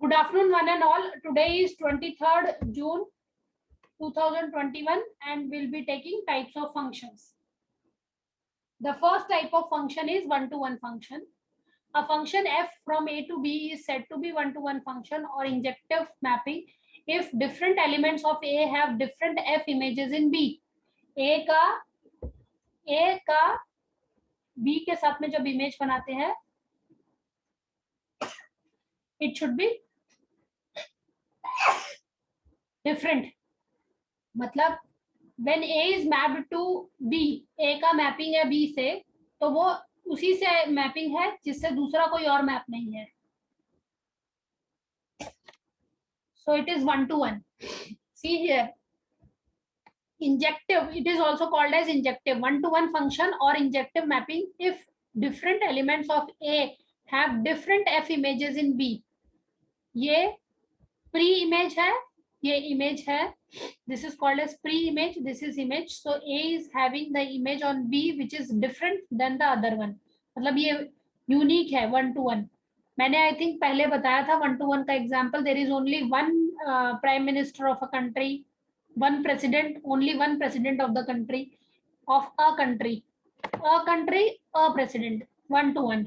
Good afternoon, one and all. Today is 23rd June 2021 and we'll be taking types of functions. The first type of function is one-to-one function. A function f from a to b is said to be one-to-one function or injective mapping if different elements of a have different f images in b. a का b के साथ में जब image बनाते हैं it should be different. मतलब when a is mapped to b, a का mapping है b से, तो वो उसी से मैपिंग है जिससे दूसरा कोई और मैप नहीं है. So it is one to one. See here, injective, it is also called as injective, one to one function or injective mapping if different elements of a have different f images in b. ये pre image है, ये image है, this is called as pre image, this is image. So a is having the image on b which is different than the other one. मतलब ये unique है one to one. मैंने I think पहले बताया था one to one का example. There is only one prime minister of a country, one president, only one president of the country, of a country, a president, one to one,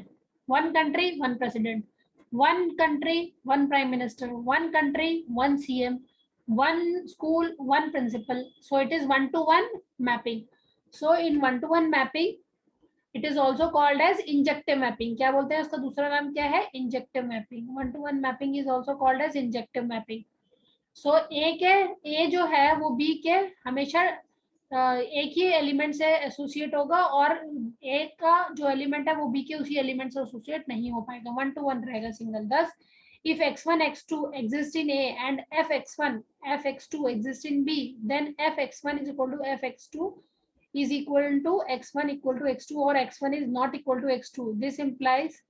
one country one president, one country one prime minister, one country one CM, one school one principal. So it is one to one mapping. So in one to one mapping it is also called as injective mapping. क्या बोलते हैं उसका दूसरा नाम क्या है? Injective mapping. One to one mapping is also called as injective mapping. So A जो है वो B के हमेशा एक ही एलिमेंट से एसोसिएट होगा और A का जो एलिमेंट है वो B के उसी एलिमेंट से एसोसिएट नहीं हो पाएगा, वन टू वन रहेगा single. Thus if x1 x2 exist in A and fx1 fx2 exist in B, then fx1 is equal to fx2 is equal to x1 equal to x2 or x1 is not equal to x2. This implies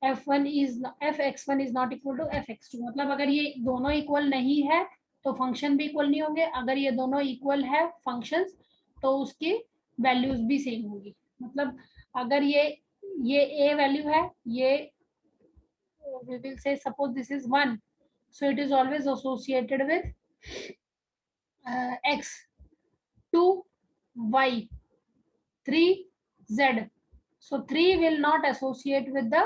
f1 is fx1 is not equal to fx2. मतलब अगर ये दोनों equal नहीं है तो function भी equal नहीं होंगे, अगर ये दोनों इक्वल है फंक्शंस तो उसकी वैल्यूज भी सेम होगी. मतलब अगर ये a वैल्यू है, ये we will say suppose this is 1, so it is always associated with x, 2 y, 3 z. So 3 will not associate with the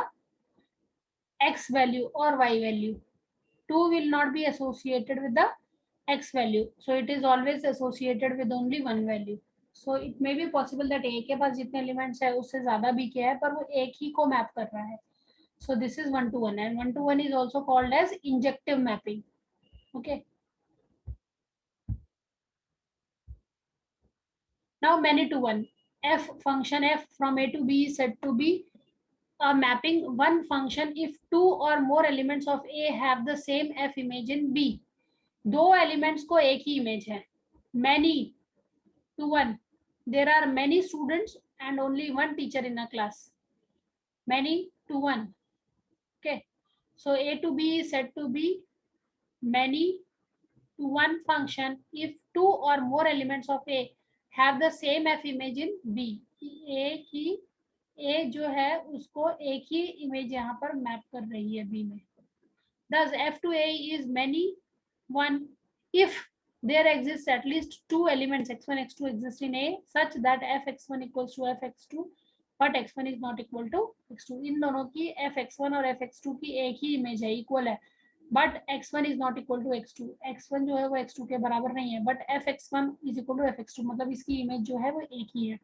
x value or y value. 2 will not be associated with the x value. So it is always associated with only one value. So it may be possible that a के पास जितने elements है उससे ज्यादा b के है पर वो एक ही को मैप कर रहा है. So this is one to one and one to one is also called as injective mapping. Okay. Now many to one. F function f from a to b is said to be a mapping one function if two or more elements of a have the same f image in b. दो elements को एक ही image है. Many to one. There are many students and only one teacher in a class. Many to one. Okay. So a to b is said to be many to one function if two or more elements of a have the same f image in b. a जो है उसको एक ही image यहाँ पर map कर रही है b में. Thus f to a is many one if there exists at least two elements x1 x2 exist in a such that fx1 equals to fx2 but x1 is not equal to x2. इन दोनों की fx1 और fx2 की एक ही image है, equal है, but x1 is not equal to x2. x1 जो है वो x2 के बराबर नहीं है, but fx1 is equal to fx2, मतलब इसकी इमेज जो है वो एक ही है.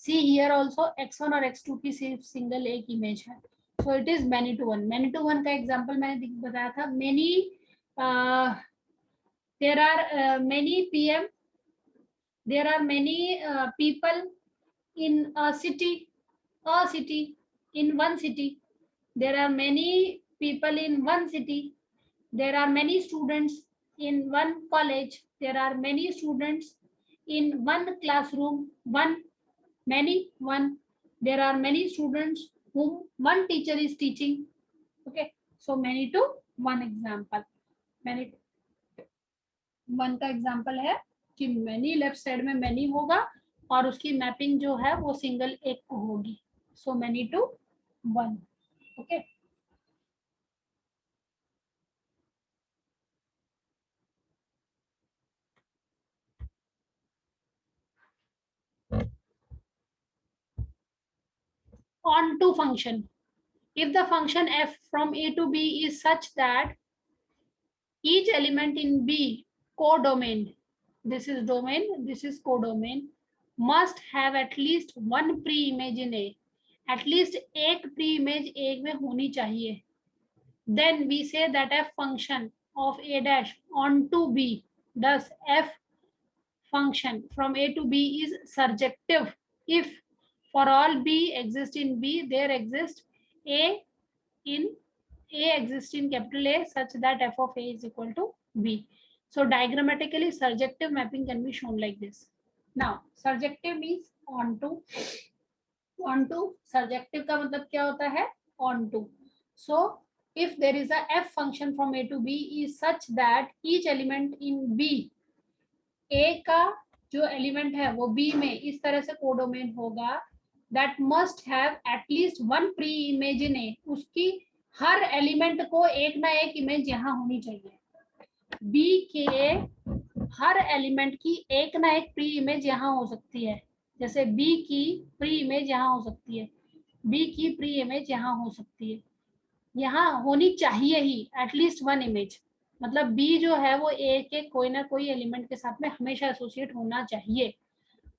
See here also x1 और x2 की सिर्फ सिंगल एक इमेज है. So it is many to one. Many to one का एग्जांपल मैंने बताया था. Many there are many pm, there are many people in a city, in one city. There are many people in one city. There are many students in one college. There are many students in one classroom. One. There are many students whom one teacher is teaching. Okay. So many to one example. Many to one का example है कि many left side में many होगा और उसकी mapping जो है वो सिंगल एक को होगी. So many to one. Okay. onto function. If the function f from a to b is such that each element in b codomain, this is domain, this is codomain, must have at least one pre-image in a, at least एक pre-image a में होनी चाहिए, then we say that f function of a dash onto b, thus f function from a to b is surjective if for all b exist in b there exists a in a exists in capital A such that f of a is equal to b. So diagrammatically surjective mapping can be shown like this. Now surjective means onto, onto surjective का मतलब क्या होता है, onto. So if there is a f function from a to b is such that each element in b, a का जो element है वो b में इस तरह से कोडोमेन होगा, that must have at least one pre image in a, उसकी हर एलिमेंट को एक ना एक इमेज यहाँ होनी चाहिए, b के हर एलिमेंट की एक ना एक प्री इमेज यहाँ हो सकती है, जैसे b की प्री इमेज यहाँ हो सकती है, b की प्री इमेज यहाँ हो सकती है, यहाँ होनी चाहिए ही एटलीस्ट वन इमेज, मतलब b जो है वो a के कोई ना कोई एलिमेंट के साथ में हमेशा एसोसिएट होना चाहिए,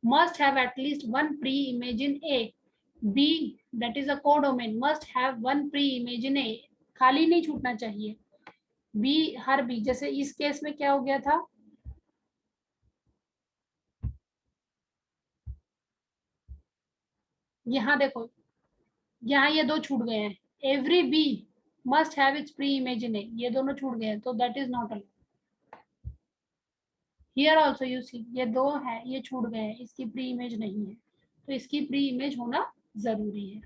must have at least one pre-image in a, b that is a codomain must have one pre-image in a, खाली नहीं छूटना चाहिए b, हर b, जैसे इस केस में क्या हो गया था, यहाँ देखो यहाँ ये दो छूट गए हैं, every B must have its pre image in A, ये दोनों छूट गए हैं तो that is not allowed. Here also you see ये दो है, ये छूट गए हैं, इसकी प्री इमेज नहीं है, तो इसकी प्री इमेज होना जरूरी है,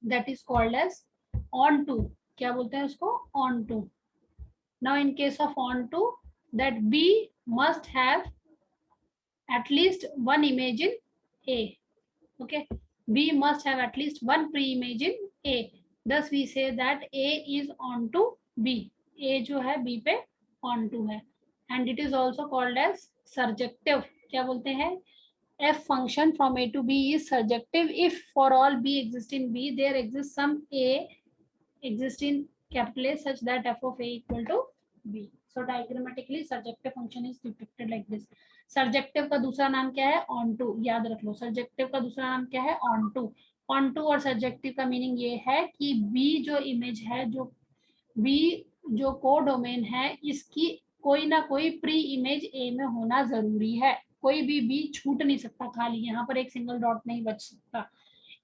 that is called as onto. क्या बोलते हैं उसको, onto. Now in case of onto that B must have at least one image in A. Okay, B must have at least one pre-image in A. Thus we say that A is onto B. A जो है B पे onto है, and it is also called as surjective. क्या बोलते हैं, f function from A to B is surjective if for all B exist in B there exists some A exist in capital A such that f of A equal to B. So diagrammatically surjective function is depicted like this. Surjective का दूसरा नाम क्या है, on to, याद रख लो, surjective का दूसरा नाम क्या है, ऑन टू. ऑन टू और सर्जेक्टिव का मीनिंग ये है कि बी जो इमेज है, जो बी जो कोडोमेन है, इसकी कोई ना कोई प्री इमेज ए में होना जरूरी है, कोई भी बी छूट नहीं सकता खाली, यहाँ पर एक सिंगल डॉट नहीं बच सकता.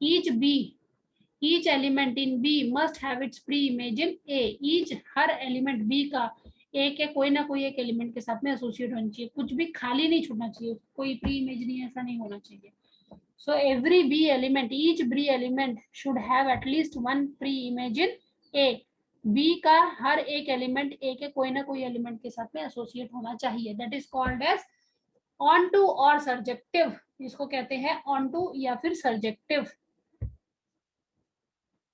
Each B, each element in B must have its pre image in A, each हर एलिमेंट बी का ए के कोई ना कोई एक एलिमेंट के साथ में एसोसिएट होना चाहिए, कुछ भी खाली नहीं छूटना चाहिए, कोई प्री इमेज नहीं, ऐसा नहीं होना चाहिए. So every B element, each B element should have at least one pre image in a, B का हर एक एलिमेंट ए के कोई ना कोई एलिमेंट के साथ में एसोसिएट होना चाहिए, that is called as onto और सर्जेक्टिव. इसको कहते हैं ऑन टू या फिर surjective.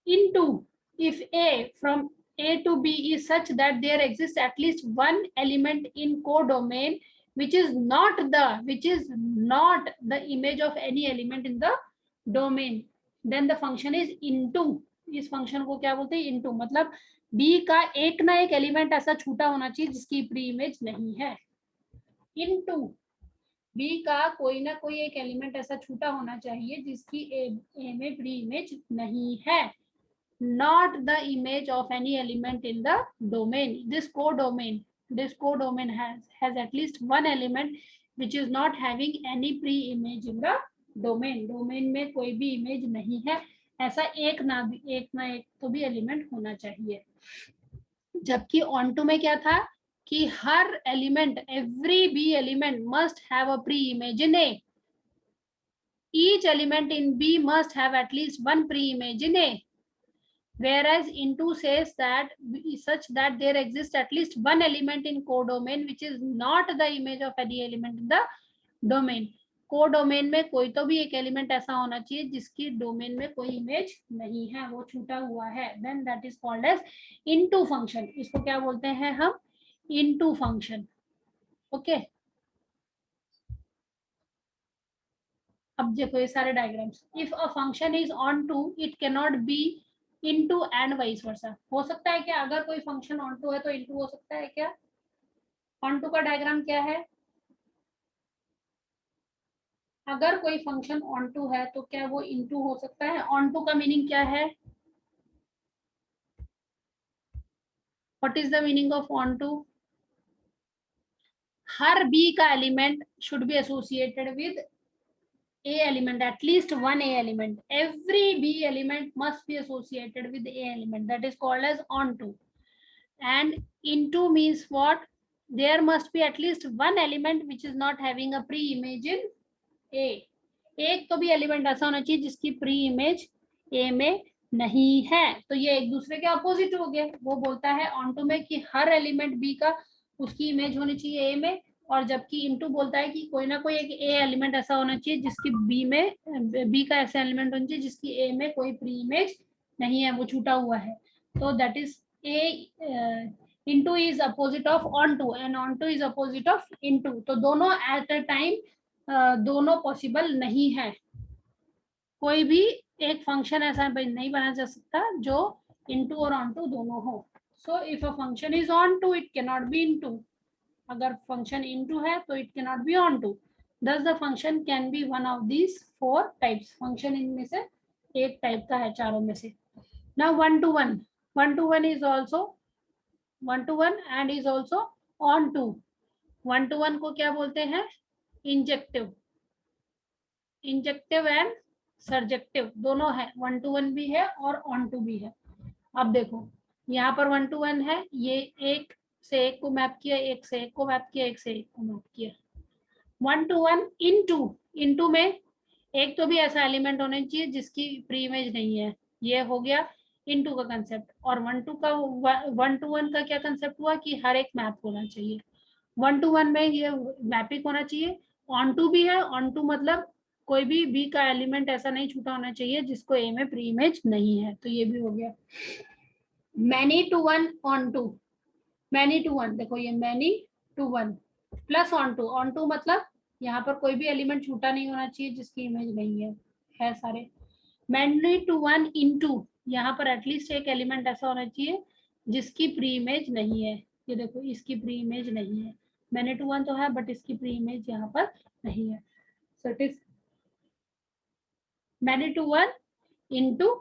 Into, if a from A to B is such that there exists at least one element in codomain which is not the image of any element in the domain, then the function is into. इस function को क्या बोलते हैं, into. मतलब B का एक ना एक एलिमेंट ऐसा छूटा होना चाहिए जिसकी प्री इमेज नहीं है. into B का कोई ना कोई एक एलिमेंट ऐसा छूटा होना चाहिए जिसकी A में प्री इमेज नहीं है, not the image of any element in the domain. This codomain has at least one element which is not having any pre-image in the domain. domain में कोई भी इमेज नहीं है, ऐसा एक ना एक तो भी एलिमेंट होना चाहिए. जबकि onto में क्या था कि हर element, every B element must have a pre-image in A. Each element in B must have at least one pre-image in A. Whereas into says that such that there exists at least one element in codomain which is not the image of any element in the domain. Codomain में कोई तो भी एक element ऐसा होना चाहिए जिसकी domain में कोई इमेज नहीं है, वो छूटा हुआ है, then that is called as into function. इसको क्या बोलते हैं हम, इनटू फंक्शन. ओके, अब देखो ये सारे diagrams, if a function is onto it can not be into and vice versa. हो सकता है क्या, अगर कोई फंक्शन ऑन टू है तो इनटू हो सकता है क्या? ऑन टू का डायग्राम क्या है? अगर कोई फंक्शन ऑन टू है तो क्या वो इनटू हो सकता है? ऑन टू का मीनिंग क्या है? What is the meaning of onto? हर बी का element should be associated with A element, at least one A element. Every B element must be associated with A element. That is called as onto. And into means what? There must be at least one element which is not having a pre-image in A. एक तो भी element ऐसा होना चाहिए जिसकी pre image A में नहीं है। तो ये एक दूसरे के अपोजिट हो गया। वो बोलता है ऑनटू में कि हर एलिमेंट बी का उसकी इमेज होनी चाहिए ए में, और जबकि इनटू बोलता है कि कोई ना कोई एक ए एलिमेंट ऐसा होना चाहिए जिसकी बी में, बी का ऐसा एलिमेंट होना चाहिए जिसकी ए में कोई प्री इमेज नहीं है, वो छूटा हुआ है। तो that is a into is opposite of onto and onto is opposite of into. तो दोनों एट अ टाइम दोनों पॉसिबल नहीं है। कोई भी एक फंक्शन ऐसा नहीं बना जा सकता जो इनटू और ऑनटू दोनों हो। So if a function is onto it can not be into. अगर फंक्शन इनटू है तो it can not be onto. Thus the function can be one of these four types. Function इनमें से एक type का है चारों में से। Now one to one, one to one is also one to one and is also onto. One to one को क्या बोलते हैं? इंजेक्टिव। इंजेक्टिव एंड सर्जेक्टिव दोनों है, वन टू वन भी है और ऑन टू भी है। अब देखो यहाँ पर वन टू वन है, ये एक से एक को मैप किया, एक से एक को मैप किया, एक से एक को मैप किया। One to one into, into में एक तो भी ऐसा एलिमेंट होना चाहिए जिसकी प्री इमेज नहीं है, ये हो गया इनटू का कंसेप्ट। और वन टू का, वन टू वन का क्या कंसेप्ट हुआ कि हर एक मैप होना चाहिए। वन टू वन में ये मैपिंग होना चाहिए। ऑन टू भी है, ऑन टू मतलब कोई भी बी का एलिमेंट ऐसा नहीं छूटा होना चाहिए जिसको ए में प्री इमेज नहीं है। तो ये भी हो गया। Many to one onto, many to one, देखो ये many to one plus onto मतलब यहाँ पर कोई भी एलिमेंट छूटा नहीं होना चाहिए जिसकी इमेज नहीं है सारे। Many to one into, यहाँ पर एटलीस्ट एक एलिमेंट ऐसा होना चाहिए जिसकी प्री इमेज नहीं है। ये देखो इसकी प्री इमेज नहीं है। मैनी टू वन तो है बट इसकी प्री इमेज यहाँ पर नहीं है। So it is many to one into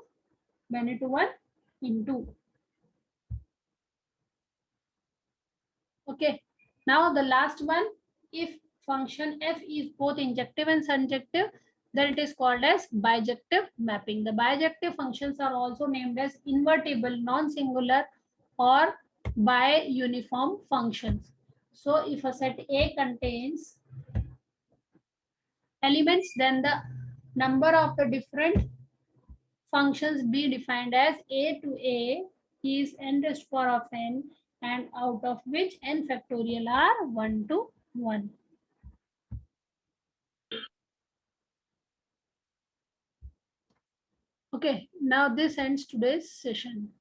many to one into. Okay, now the last one, if function f is both injective and surjective, then it is called as bijective mapping. The bijective functions are also named as invertible, non-singular or bi-uniform functions. So if a set A contains elements, then the number of the different functions be defined as A to A is n raised to power of n, and out of which n factorial are 1 to 1. Okay, now this ends today's session.